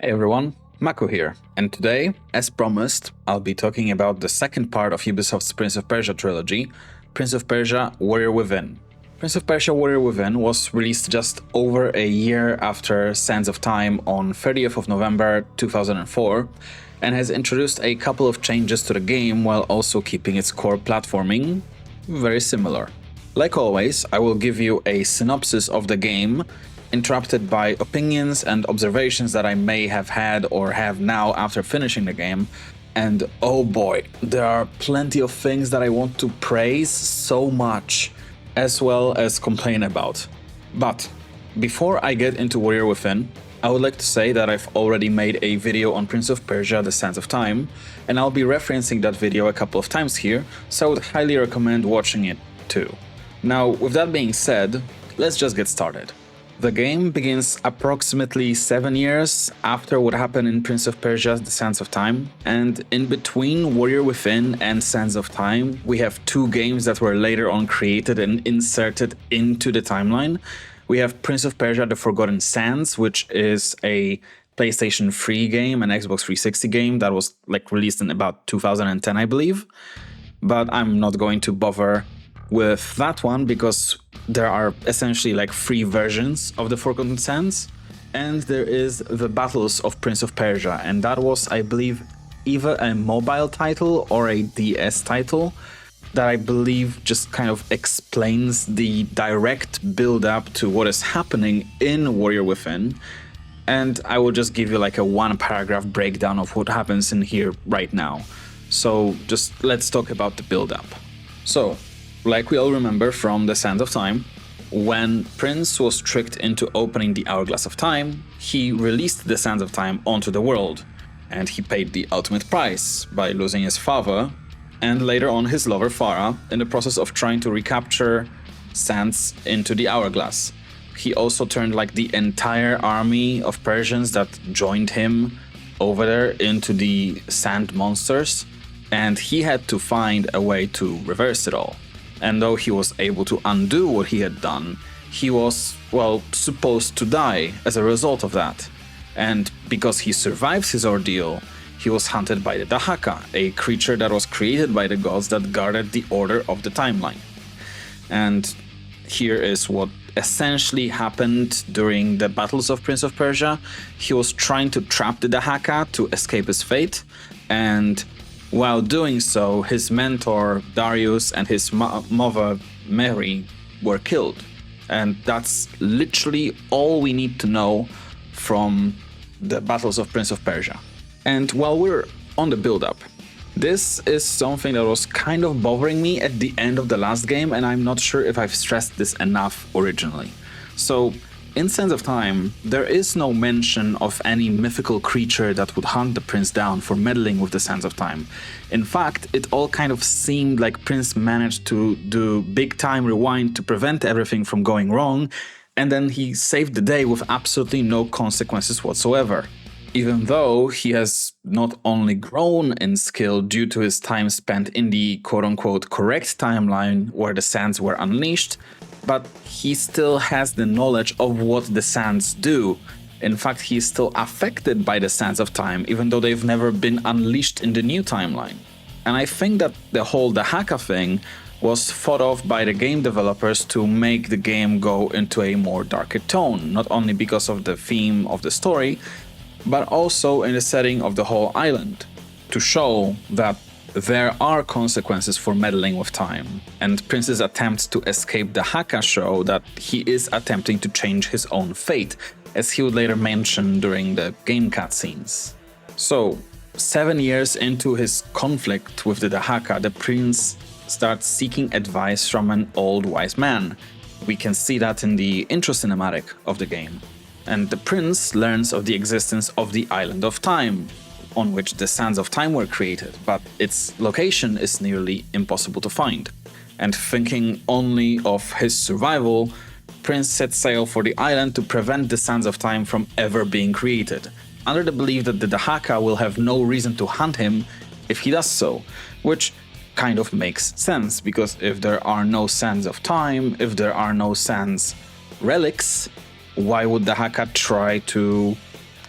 Hey everyone, Mako here, and today, as promised, I'll be talking about the second part of Ubisoft's Prince of Persia trilogy, Prince of Persia Warrior Within. Prince of Persia Warrior Within was released just over a year after Sands of Time on 30th of November 2004, and has introduced a couple of changes to the game while also keeping its core platforming very similar. Like always, I will give you a synopsis of the game, interrupted by opinions and observations that I may have had or have now after finishing the game. And oh boy, there are plenty of things that I want to praise so much, as well as complain about. But before I get into Warrior Within, I would like to say that I've already made a video on Prince of Persia: The Sands of Time, and I'll be referencing that video a couple of times here, so I would highly recommend watching it too. Now, with that being said, let's just get started. The game begins approximately 7 years after what happened in Prince of Persia: The Sands of Time, and in between Warrior Within and Sands of Time, we have two games that were later on created and inserted into the timeline. We have Prince of Persia: The Forgotten Sands, which is a PlayStation 3 game, an Xbox 360 game that was released in about 2010, I believe. But I'm not going to bother with that one because there are essentially three versions of the Forgotten Sands, and there is the Battles of Prince of Persia, and that was, I believe, either a mobile title or a DS title that I believe just kind of explains the direct build-up to what is happening in Warrior Within, and I will just give you a one-paragraph breakdown of what happens in here right now. So just let's talk about the build-up. So, like we all remember from The Sands of Time, when Prince was tricked into opening the Hourglass of Time, he released the Sands of Time onto the world, and he paid the ultimate price by losing his father and later on his lover Farah in the process of trying to recapture sands into the Hourglass. He also turned the entire army of Persians that joined him over there into the sand monsters, and he had to find a way to reverse it all. And though he was able to undo what he had done, he was, supposed to die as a result of that. And because he survives his ordeal, he was hunted by the Dahaka, a creature that was created by the gods that guarded the order of the timeline. And here is what essentially happened during the battles of Prince of Persia. He was trying to trap the Dahaka to escape his fate, and while doing so, his mentor Darius and his mother Mary were killed. And that's literally all we need to know from the battles of Prince of Persia. And while we're on the build-up, this is something that was kind of bothering me at the end of the last game, and I'm not sure if I've stressed this enough originally. So, in Sands of Time, there is no mention of any mythical creature that would hunt the prince down for meddling with the Sands of Time. In fact, it all kind of seemed like Prince managed to do big time rewind to prevent everything from going wrong, and then he saved the day with absolutely no consequences whatsoever. Even though he has not only grown in skill due to his time spent in the quote-unquote correct timeline where the sands were unleashed, but he still has the knowledge of what the sands do. In fact, he's still affected by the Sands of Time, even though they've never been unleashed in the new timeline. And I think that the whole Dahaka thing was thought of by the game developers to make the game go into a more darker tone, not only because of the theme of the story, but also in the setting of the whole island, to show that there are consequences for meddling with time, and Prince's attempts to escape the Dahaka show that he is attempting to change his own fate, as he would later mention during the game cutscenes. So, 7 years into his conflict with the Dahaka, the prince starts seeking advice from an old wise man. We can see that in the intro cinematic of the game. And the prince learns of the existence of the Island of Time, on which the Sands of Time were created, but its location is nearly impossible to find. And thinking only of his survival, Prince sets sail for the island to prevent the Sands of Time from ever being created, under the belief that the Dahaka will have no reason to hunt him if he does so, which kind of makes sense, because if there are no Sands of Time, if there are no Sands relics, why would Dahaka try to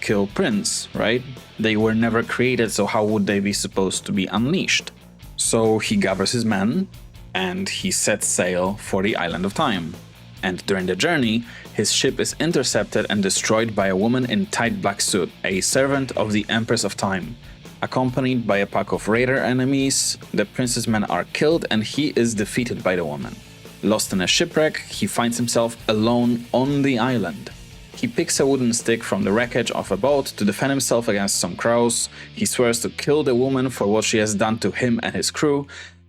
kill Prince, right? They were never created, so how would they be supposed to be unleashed? So he gathers his men and he sets sail for the Island of Time. And during the journey, his ship is intercepted and destroyed by a woman in tight black suit, a servant of the Empress of Time. Accompanied by a pack of raider enemies, the prince's men are killed and he is defeated by the woman. Lost in a shipwreck, he finds himself alone on the island. He picks a wooden stick from the wreckage of a boat to defend himself against some crows. He swears to kill the woman for what she has done to him and his crew.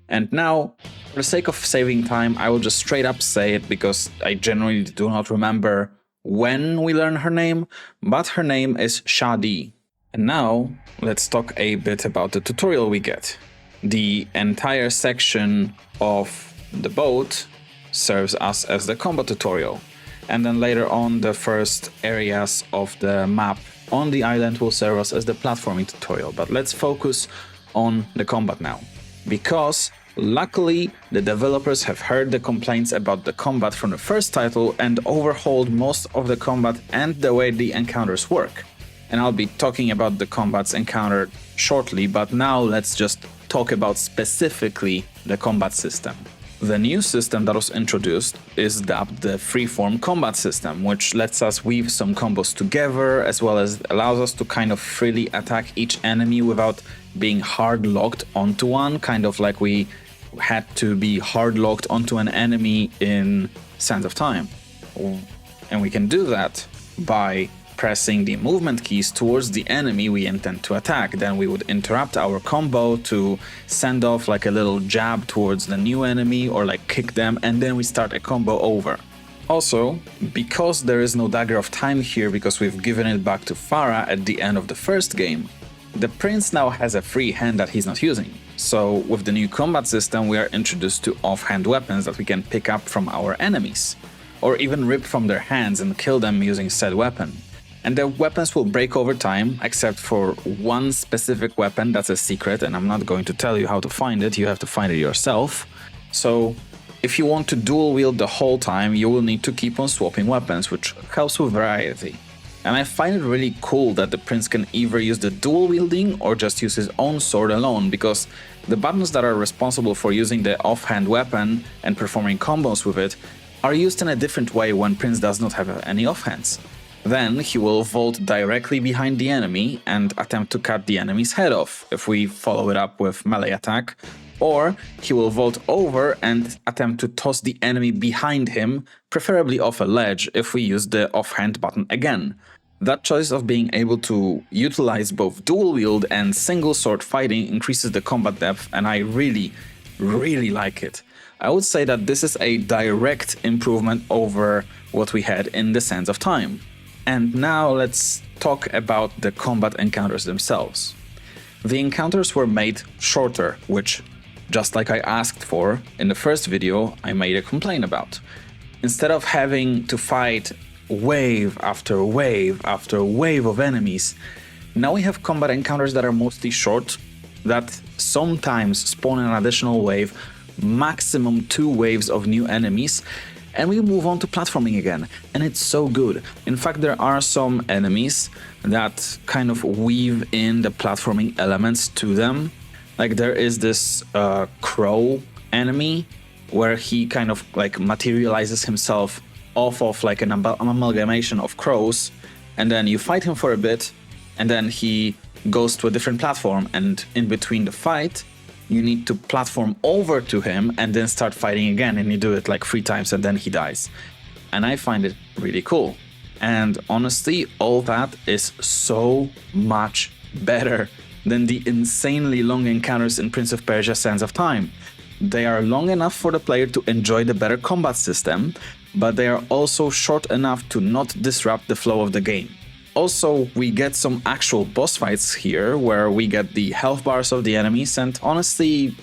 And now, for the sake of saving time, I will just straight up say it because I genuinely do not remember when we learn her name, but her name is Shadi. And now, let's talk a bit about the tutorial we get. The entire section of the boat serves us as the combat tutorial. And then later on, the first areas of the map on the island will serve us as the platforming tutorial. But let's focus on the combat now. Because luckily, the developers have heard the complaints about the combat from the first title and overhauled most of the combat and the way the encounters work. And I'll be talking about the combats encountered shortly, but now let's just talk about specifically the combat system. The new system that was introduced is dubbed the freeform combat system, which lets us weave some combos together, as well as allows us to kind of freely attack each enemy without being hard locked onto one, kind of like we had to be hard locked onto an enemy in Sands of Time. And we can do that by pressing the movement keys towards the enemy we intend to attack. Then we would interrupt our combo to send off like a little jab towards the new enemy or like kick them, and then we start a combo over. Also, because there is no Dagger of Time here because we've given it back to Farah at the end of the first game, the prince now has a free hand that he's not using. So with the new combat system, we are introduced to offhand weapons that we can pick up from our enemies, or even rip from their hands and kill them using said weapon. And the weapons will break over time, except for one specific weapon that's a secret, and I'm not going to tell you how to find it, you have to find it yourself. So if you want to dual wield the whole time, you will need to keep on swapping weapons, which helps with variety. And I find it really cool that the prince can either use the dual wielding or just use his own sword alone, because the buttons that are responsible for using the offhand weapon and performing combos with it are used in a different way when prince does not have any offhands. Then he will vault directly behind the enemy and attempt to cut the enemy's head off if we follow it up with melee attack, or he will vault over and attempt to toss the enemy behind him, preferably off a ledge if we use the offhand button again. That choice of being able to utilize both dual wield and single sword fighting increases the combat depth, and I really like it. I would say that this is a direct improvement over what we had in the Sands of Time. And now let's talk about the combat encounters themselves. The encounters were made shorter, which, just like I asked for in the first video, I made a complaint about. Instead of having to fight wave after wave after wave of enemies, now we have combat encounters that are mostly short, that sometimes spawn an additional wave, maximum 2 waves of new enemies, and we move on to platforming again, and it's so good. In fact, there are some enemies that kind of weave in the platforming elements to them. Like there is this crow enemy where he kind of like materializes himself off of like an amalgamation of crows, and then you fight him for a bit, and then he goes to a different platform, and in between the fight, you need to platform over to him and then start fighting again, and you do it like 3 times and then he dies. And I find it really cool. And honestly, all that is so much better than the insanely long encounters in Prince of Persia Sands of Time. They are long enough for the player to enjoy the better combat system, but they are also short enough to not disrupt the flow of the game. Also, we get some actual boss fights here where we get the health bars of the enemies, and honestly,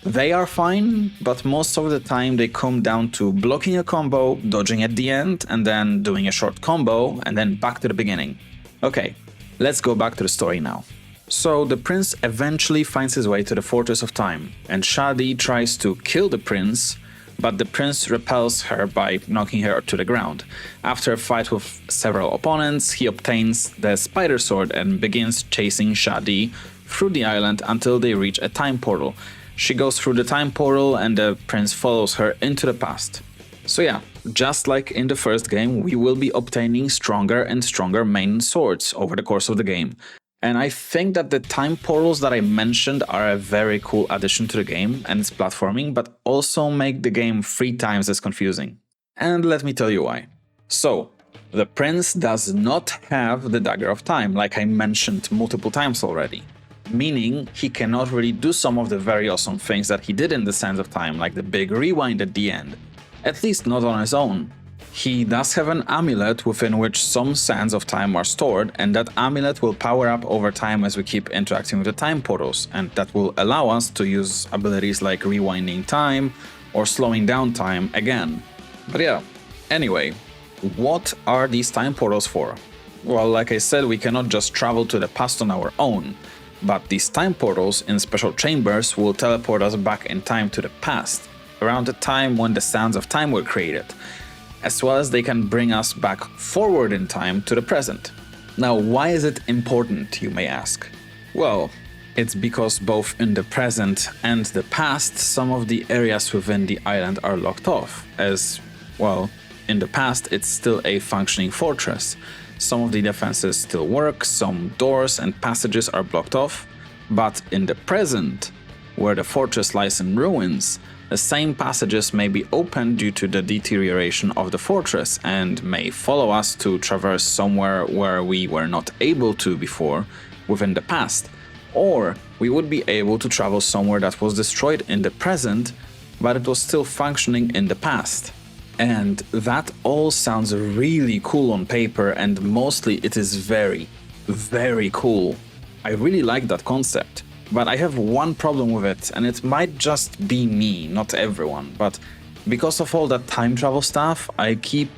they are fine, but most of the time they come down to blocking a combo, dodging at the end, and then doing a short combo, and then back to the beginning. Okay, let's go back to the story now. So the prince eventually finds his way to the Fortress of Time, and Shadi tries to kill the prince but the prince repels her by knocking her to the ground. After a fight with several opponents, he obtains the spider sword and begins chasing Shadi through the island until they reach a time portal. She goes through the time portal and the prince follows her into the past. So yeah, just like in the first game, we will be obtaining stronger and stronger main swords over the course of the game. And I think that the time portals that I mentioned are a very cool addition to the game and its platforming, but also make the game 3 times as confusing. And let me tell you why. So, the prince does not have the Dagger of Time, like I mentioned multiple times already. Meaning, he cannot really do some of the very awesome things that he did in the Sands of Time, like the big rewind at the end. At least not on his own. He does have an amulet within which some sands of time are stored, and that amulet will power up over time as we keep interacting with the time portals, and that will allow us to use abilities like rewinding time or slowing down time again. But yeah, anyway, what are these time portals for? Well, like I said, we cannot just travel to the past on our own, but these time portals in special chambers will teleport us back in time to the past, around the time when the sands of time were created, as well as they can bring us back forward in time to the present. Now, why is it important, you may ask? Well, it's because both in the present and the past, some of the areas within the island are locked off, as, well, in the past it's still a functioning fortress. Some of the defenses still work, some doors and passages are blocked off, but in the present, where the fortress lies in ruins, the same passages may be opened due to the deterioration of the fortress and may follow us to traverse somewhere where we were not able to before within the past. Or we would be able to travel somewhere that was destroyed in the present, but it was still functioning in the past. And that all sounds really cool on paper, and mostly it is very, very cool. I really like that concept. But I have one problem with it, and it might just be me, not everyone, but because of all that time travel stuff, I keep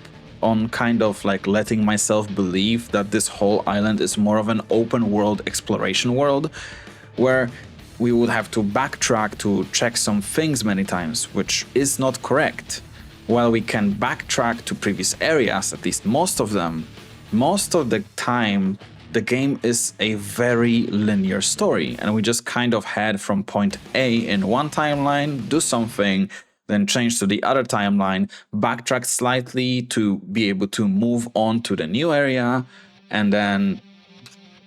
on kind of like letting myself believe that this whole island is more of an open world exploration world, where we would have to backtrack to check some things many times, which is not correct. While we can backtrack to previous areas, at least most of them, most of the time the game is a very linear story, and we just kind of head from point A in one timeline, do something, then change to the other timeline, backtrack slightly to be able to move on to the new area, and then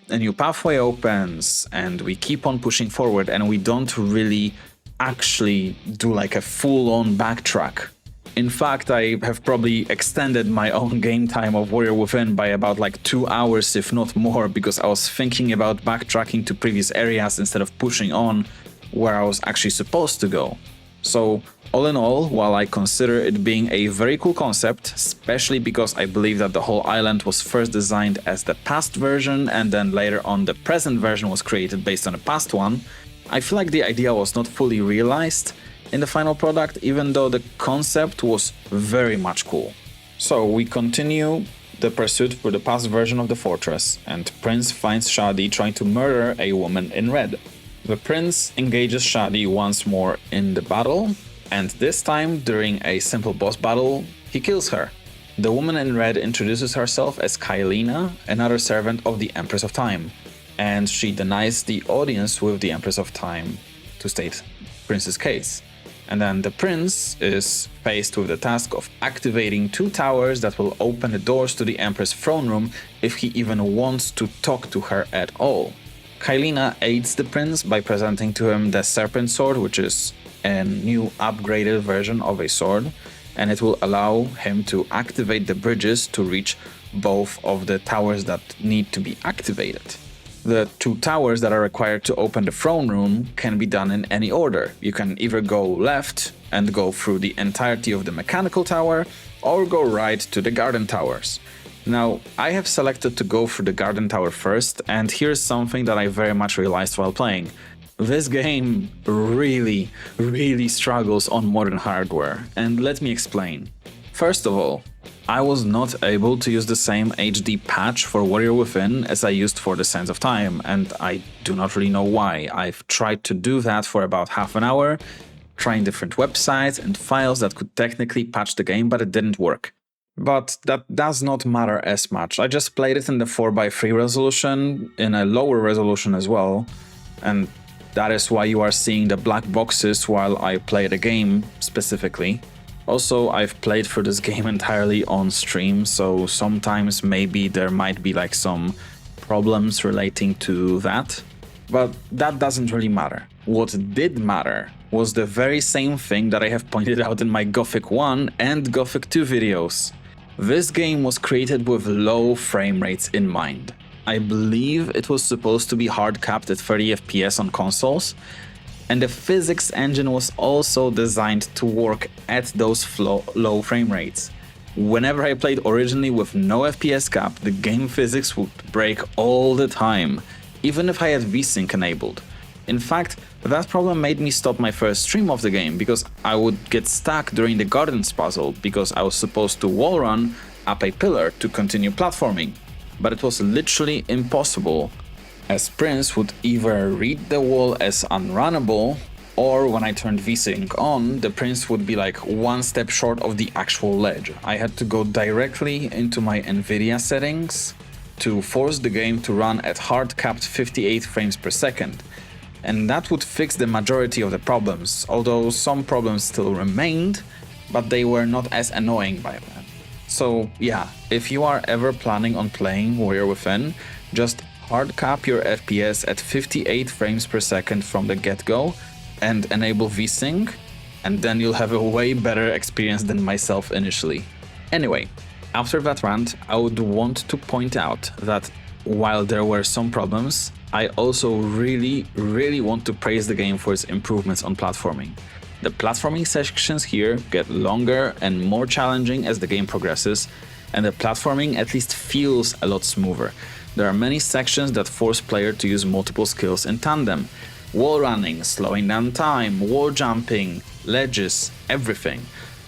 a new pathway opens, and we keep on pushing forward, and we don't really actually do like a full-on backtrack. In fact, I have probably extended my own game time of Warrior Within by about like 2 hours, if not more, because I was thinking about backtracking to previous areas instead of pushing on where I was actually supposed to go. So, all in all, while I consider it being a very cool concept, especially because I believe that the whole island was first designed as the past version and then later on the present version was created based on the past one, I feel like the idea was not fully realized in the final product, even though the concept was very much cool. So we continue the pursuit for the past version of the fortress, and Prince finds Shadi trying to murder a woman in red. The prince engages Shadi once more in the battle, and this time, during a simple boss battle, he kills her. The woman in red introduces herself as Kailina, another servant of the Empress of Time, and she denies the audience with the Empress of Time to state Prince's case. And then the prince is faced with the task of activating 2 towers that will open the doors to the Empress throne room if he even wants to talk to her at all. Kailina aids the prince by presenting to him the Serpent Sword, which is a new upgraded version of a sword, and it will allow him to activate the bridges to reach both of the towers that need to be activated. The 2 towers that are required to open the throne room can be done in any order. You can either go left and go through the entirety of the mechanical tower, or go right to the garden towers. Now, I have selected to go through the garden tower first, and here's something that I very much realized while playing. This game really, really struggles on modern hardware, and let me explain. First of all, I was not able to use the same HD patch for Warrior Within as I used for the Sands of Time, and I do not really know why. I've tried to do that for about half an hour, trying different websites and files that could technically patch the game, but it didn't work. But that does not matter as much. I just played it in the 4:3 resolution, in a lower resolution as well, and that is why you are seeing the black boxes while I play the game specifically. Also, I've played through this game entirely on stream, so sometimes maybe there might be like some problems relating to that, but that doesn't really matter. What did matter was the very same thing that I have pointed out in my Gothic 1 and Gothic 2 videos. This game was created with low frame rates in mind. I believe it was supposed to be hard capped at 30 FPS on consoles, and the physics engine was also designed to work at those low frame rates. Whenever I played originally with no FPS cap, the game physics would break all the time, even if I had VSync enabled. In fact, that problem made me stop my first stream of the game, because I would get stuck during the gardens puzzle because I was supposed to wall run up a pillar to continue platforming. But it was literally impossible, as Prince would either read the wall as unrunnable, or when I turned VSync on, the Prince would be like one step short of the actual ledge. I had to go directly into my Nvidia settings to force the game to run at hard capped 58 frames per second. And that would fix the majority of the problems, although some problems still remained, but they were not as annoying by then. So yeah, if you are ever planning on playing Warrior Within, just hard cap your FPS at 58 frames per second from the get-go and enable VSync, and then you'll have a way better experience than myself initially. Anyway, after that rant, I would want to point out that while there were some problems, I also really want to praise the game for its improvements on platforming. The platforming sections here get longer and more challenging as the game progresses, and the platforming at least feels a lot smoother. There are many sections that force player to use multiple skills in tandem. Wall running, slowing down time, wall jumping, ledges, everything.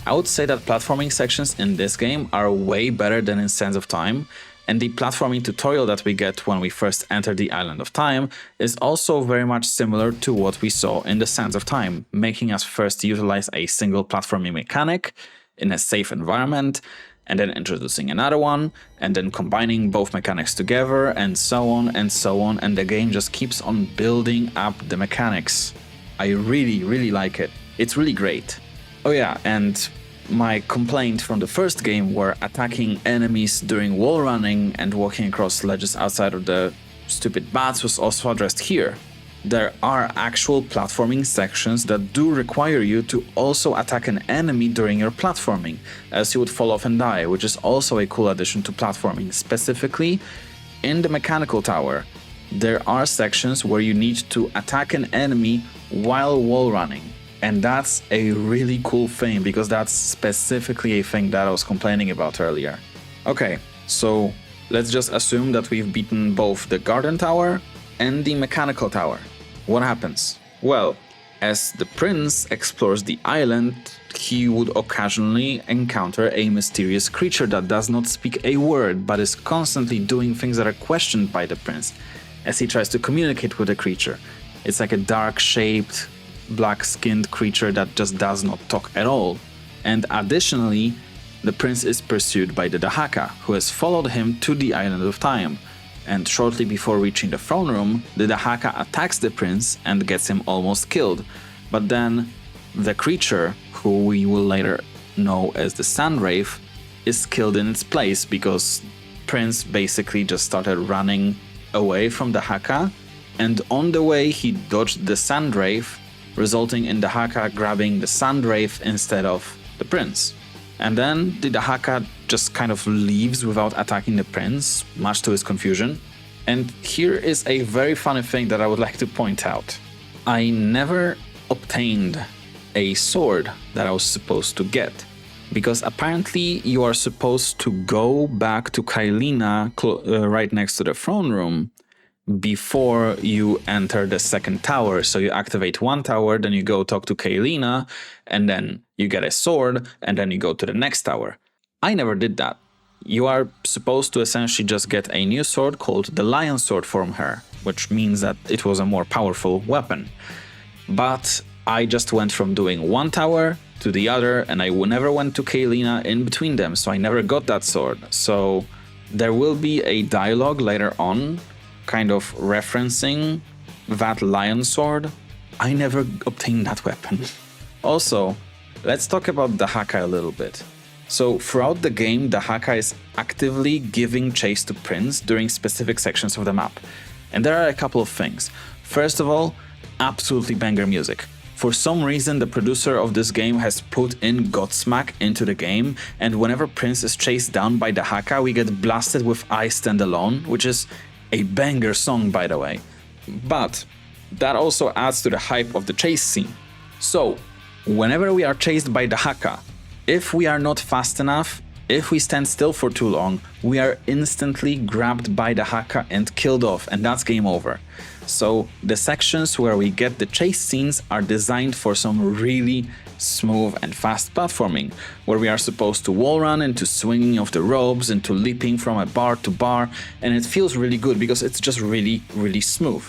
I would say that platforming sections in this game are way better than in Sands of Time, and the platforming tutorial that we get when we first enter the Island of Time is also very much similar to what we saw in the Sands of Time, making us first utilize a single platforming mechanic in a safe environment, and then introducing another one, and then combining both mechanics together, and so on and so on, and the game just keeps on building up the mechanics. I really like it. It's really great. Oh yeah, and my complaint from the first game where attacking enemies during wall running and walking across ledges outside of the stupid bats was also addressed here. There are actual platforming sections that do require you to also attack an enemy during your platforming, else you would fall off and die, which is also a cool addition to platforming. Specifically, in the mechanical tower, there are sections where you need to attack an enemy while wall running. And that's a really cool thing, because that's specifically a thing that I was complaining about earlier. Okay, so let's just assume that we've beaten both the garden tower and the mechanical tower. What happens? Well, as the prince explores the island, he would occasionally encounter a mysterious creature that does not speak a word, but is constantly doing things that are questioned by the prince as he tries to communicate with the creature. It's like a dark-shaped, black-skinned creature that just does not talk at all. And additionally, the prince is pursued by the Dahaka, who has followed him to the Island of Time. And shortly before reaching the throne room, the Dahaka attacks the prince and gets him almost killed. But then the creature, who we will later know as the Sand Wraith, is killed in its place because Prince basically just started running away from the Dahaka, and on the way he dodged the Sand Wraith, resulting in the Dahaka grabbing the Sand Wraith instead of the prince. And then the Dahaka just kind of leaves without attacking the prince, much to his confusion. And here is a very funny thing that I would like to point out. I never obtained a sword that I was supposed to get, because apparently you are supposed to go back to Kailina right next to the throne room before you enter the second tower. So you activate one tower, then you go talk to Kailina, and then you get a sword, and then you go to the next tower. I never did that. You are supposed to essentially just get a new sword called the Lion Sword from her, which means that it was a more powerful weapon. But I just went from doing one tower to the other, and I never went to Kaelina in between them, so I never got that sword. So there will be a dialogue later on, kind of referencing that lion sword. I never obtained that weapon. Also, let's talk about Dahaka a little bit. So throughout the game, Dahaka is actively giving chase to Prince during specific sections of the map. And there are a couple of things. First of all, absolutely banger music. For some reason, the producer of this game has put in Godsmack into the game, and whenever Prince is chased down by Dahaka, we get blasted with I Stand Alone, which is a banger song, by the way. But that also adds to the hype of the chase scene. So, whenever we are chased by Dahaka, if we are not fast enough, if we stand still for too long, we are instantly grabbed by Dahaka and killed off, and that's game over. So the sections where we get the chase scenes are designed for some really smooth and fast platforming, where we are supposed to wall run into swinging of the ropes, into leaping from a bar to bar, and it feels really good because it's just really, really smooth.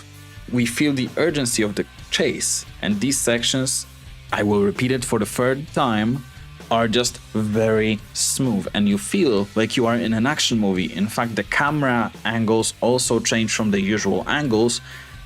We feel the urgency of the chase, and these sections, I will repeat it for the third time, are just very smooth, and you feel like you are in an action movie. In fact, the camera angles also change from the usual angles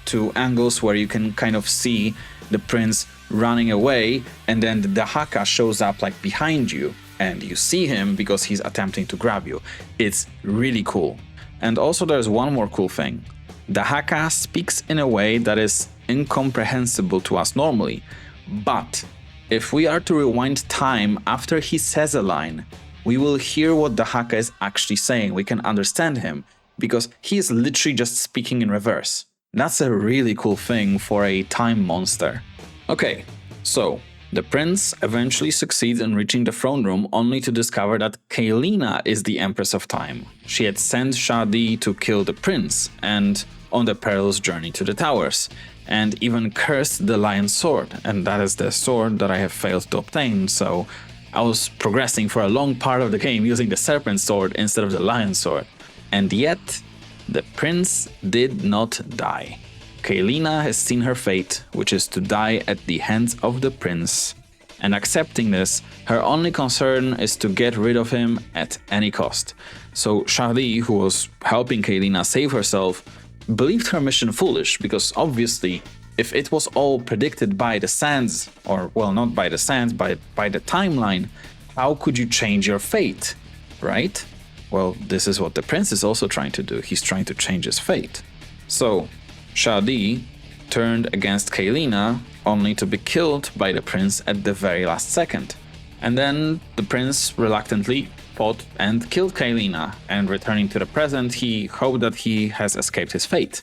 to angles where you can kind of see the prince running away, and then the Dahaka shows up like behind you, and you see him because he's attempting to grab you. It's really cool. And also there's one more cool thing. Dahaka speaks in a way that is incomprehensible to us normally, but if we are to rewind time after he says a line, we will hear what Dahaka is actually saying. We can understand him because he is literally just speaking in reverse. That's a really cool thing for a time monster. Okay, so the prince eventually succeeds in reaching the throne room only to discover that Kaelina is the Empress of Time. She had sent Shadi to kill the prince and on the perilous journey to the towers, and even cursed the lion sword, and that is the sword that I have failed to obtain, so I was progressing for a long part of the game using the serpent sword instead of the lion sword. And yet, the prince did not die. Kaelina has seen her fate, which is to die at the hands of the prince, and accepting this, her only concern is to get rid of him at any cost. So Shadi, who was helping Kaelina save herself, believed her mission foolish, because obviously, if it was all predicted by the sands, or well, not by the sands, by the timeline, how could you change your fate, right? Well, this is what the prince is also trying to do. He's trying to change his fate. So, Shadi turned against Kaelina only to be killed by the prince at the very last second. And then the prince reluctantly fought and killed Kaelina, and returning to the present, he hoped that he has escaped his fate.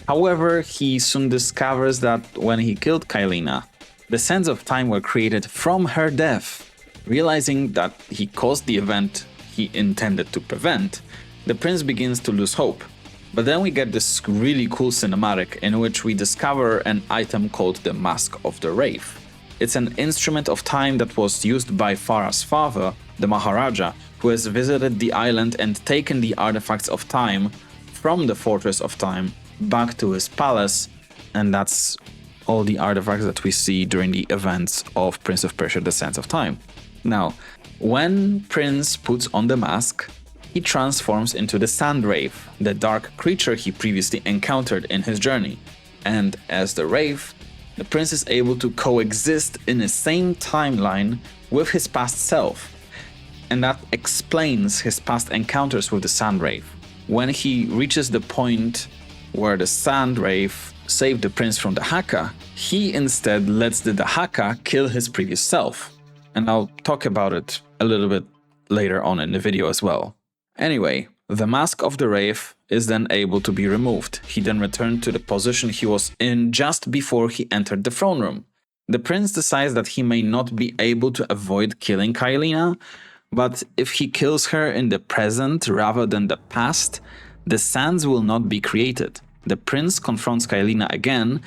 However, he soon discovers that when he killed Kaelina, the sands of time were created from her death. Realizing that he caused the event he intended to prevent, the prince begins to lose hope. But then we get this really cool cinematic in which we discover an item called the Mask of the Wraith. It's an instrument of time that was used by Farah's father, the Maharaja, who has visited the island and taken the artifacts of time from the Fortress of Time back to his palace, and that's all the artifacts that we see during the events of Prince of Persia: The Sands of Time. Now, when Prince puts on the mask, he transforms into the Sand Wraith, the dark creature he previously encountered in his journey, and as the Wraith, the prince is able to coexist in the same timeline with his past self. And that explains his past encounters with the Sand Wraith. When he reaches the point where the Sand Wraith saved the prince from Dahaka, he instead lets the Dahaka kill his previous self. And I'll talk about it a little bit later on in the video as well. Anyway, the Mask of the Wraith is then able to be removed. He then returned to the position he was in just before he entered the throne room. The prince decides that he may not be able to avoid killing Kaelina, but if he kills her in the present rather than the past, the sands will not be created. The prince confronts Kaelina again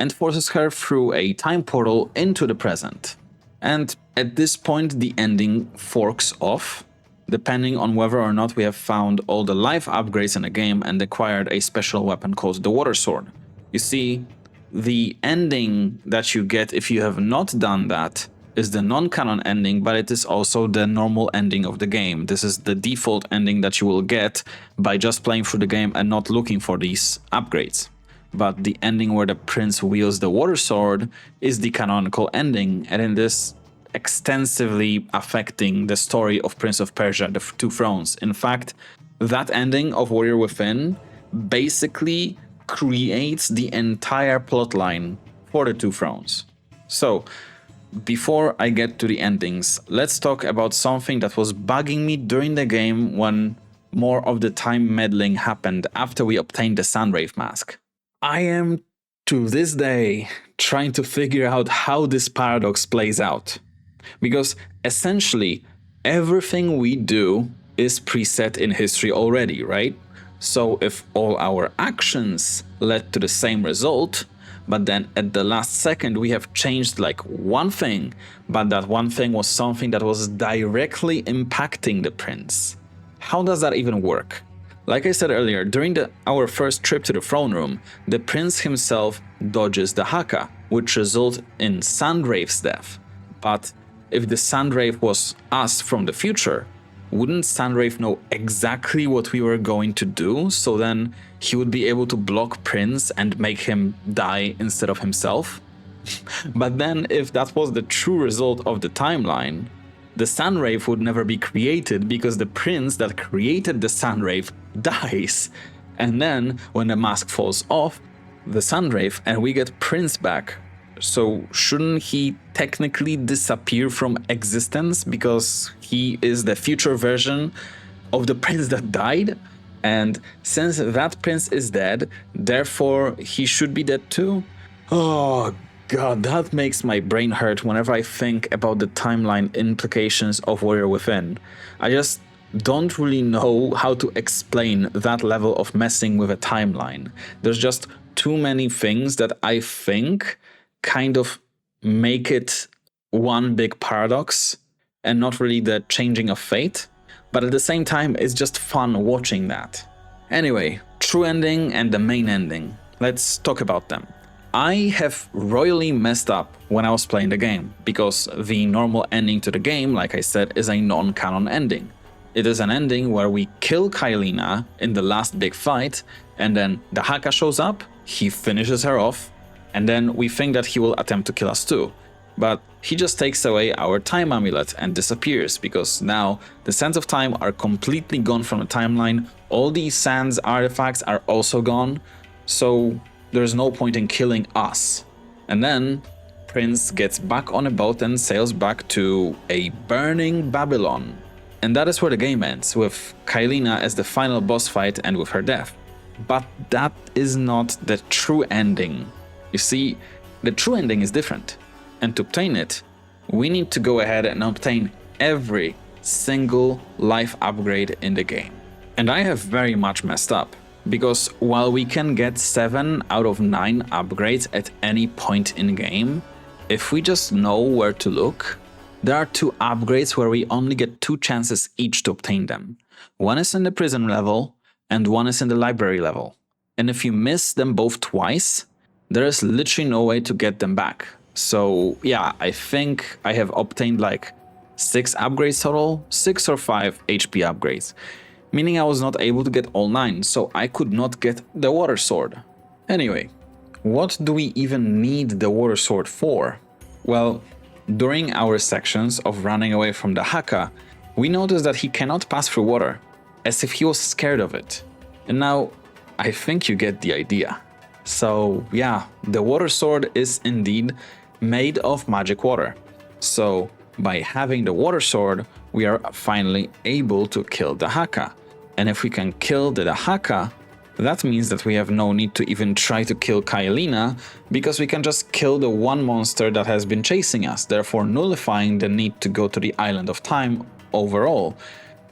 and forces her through a time portal into the present. And at this point the ending forks off, depending on whether or not we have found all the life upgrades in the game and acquired a special weapon called the Water Sword. You see, the ending that you get if you have not done that is the non-canon ending, but it is also the normal ending of the game. This is the default ending that you will get by just playing through the game and not looking for these upgrades. But the ending where the prince wields the water sword is the canonical ending, and in this extensively affecting the story of Prince of Persia, the Two Thrones. In fact, that ending of Warrior Within basically creates the entire plotline for the Two Thrones. So, before I get to the endings, let's talk about something that was bugging me during the game when more of the time meddling happened after we obtained the Sunwraith mask. I am, to this day, trying to figure out how this paradox plays out. Because essentially, everything we do is preset in history already, right? So if all our actions led to the same result, but then at the last second we have changed like one thing, but that one thing was something that was directly impacting the prince. How does that even work? Like I said earlier, during our first trip to the throne room, the prince himself dodges the Dahaka, which results in Sunwraith's death. But if the Sunwraith was us from the future, wouldn't Sunwraith know exactly what we were going to do, so then he would be able to block Prince and make him die instead of himself? But then if that was the true result of the timeline, the Sunwraith would never be created because the prince that created the Sunwraith dies. And then when the mask falls off, the Sunwraith, and we get Prince back. So shouldn't he technically disappear from existence because he is the future version of the prince that died? And since that prince is dead, therefore he should be dead too? Oh god, that makes my brain hurt whenever I think about the timeline implications of Warrior Within. I just don't really know how to explain that level of messing with a timeline. There's just too many things that I think kind of make it one big paradox and not really the changing of fate. But at the same time, it's just fun watching that. Anyway, true ending and the main ending. Let's talk about them. I have royally messed up when I was playing the game, because the normal ending to the game, like I said, is a non-canon ending. It is an ending where we kill Kailina in the last big fight, and then Dahaka shows up, he finishes her off, and then we think that he will attempt to kill us too. But he just takes away our time amulet and disappears, because now the sands of time are completely gone from the timeline, all these sands artifacts are also gone, so there's no point in killing us. And then Prince gets back on a boat and sails back to a burning Babylon. And that is where the game ends, with Kailina as the final boss fight and with her death. But that is not the true ending. You see, the true ending is different. And to obtain it, we need to go ahead and obtain every single life upgrade in the game. And I have very much messed up, because while we can get 7 out of 9 upgrades at any point in game, if we just know where to look, there are 2 upgrades where we only get 2 chances each to obtain them. One is in the prison level, and one is in the library level. And if you miss them both twice, there is literally no way to get them back. So yeah, I think I have obtained like 6 upgrades total, 6 or 5 HP upgrades. Meaning I was not able to get all 9, so I could not get the water sword. Anyway, what do we even need the water sword for? Well, during our sections of running away from the Dahaka, we noticed that he cannot pass through water, as if he was scared of it. And now, I think you get the idea. So yeah, the water sword is indeed made of magic water. So by having the water sword, we are finally able to kill the Dahaka. And if we can kill the Dahaka, that means that we have no need to even try to kill Kailina, because we can just kill the one monster that has been chasing us, therefore nullifying the need to go to the Island of Time overall.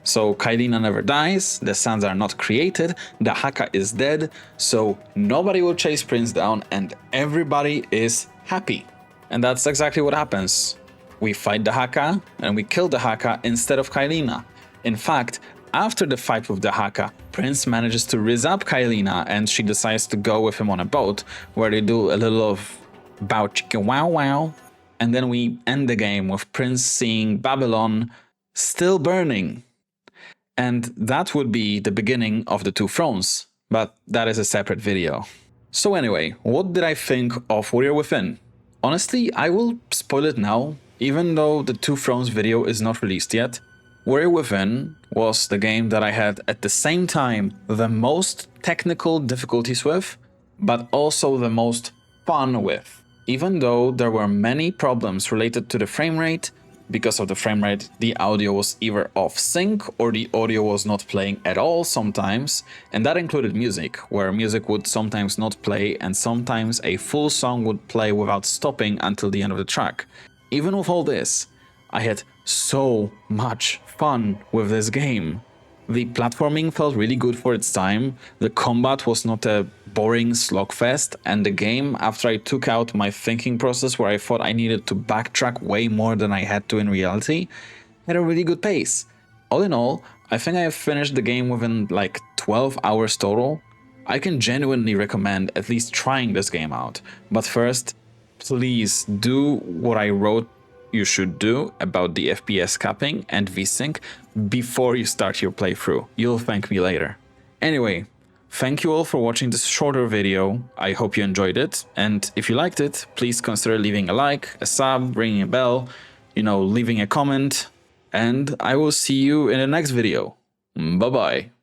So Kailina never dies, the sands are not created, the Dahaka is dead, so nobody will chase Prince down and everybody is happy. And that's exactly what happens. We fight the Dahaka and we kill the Dahaka instead of Kailina. In fact, After the fight with Dahaka, Prince manages to rizz up Kailina and she decides to go with him on a boat, where they do a little of bow chicka wow wow. And then we end the game with Prince seeing Babylon still burning. And that would be the beginning of the two thrones, but that is a separate video. So anyway, what did I think of Warrior Within? Honestly, I will spoil it now, even though the Two Thrones video is not released yet. Warrior Within was the game that I had at the same time the most technical difficulties with, but also the most fun with. Even though there were many problems related to the frame rate, because of the frame rate, the audio was either off sync or the audio was not playing at all sometimes, and that included music, where music would sometimes not play and sometimes a full song would play without stopping until the end of the track. Even with all this, I had so much fun with this game. The platforming felt really good for its time, the combat was not a boring slogfest, and the game, after I took out my thinking process where I thought I needed to backtrack way more than I had to in reality, had a really good pace. All in all, I think I have finished the game within like 12 hours total. I can genuinely recommend at least trying this game out, but first, please do what I wrote you should do about the FPS capping and VSync before you start your playthrough. You'll thank me later. Anyway, thank you all for watching this shorter video. I hope you enjoyed it, and if you liked it, please consider leaving a like, a sub, ringing a bell, leaving a comment, and I will see you in the next video. Bye bye.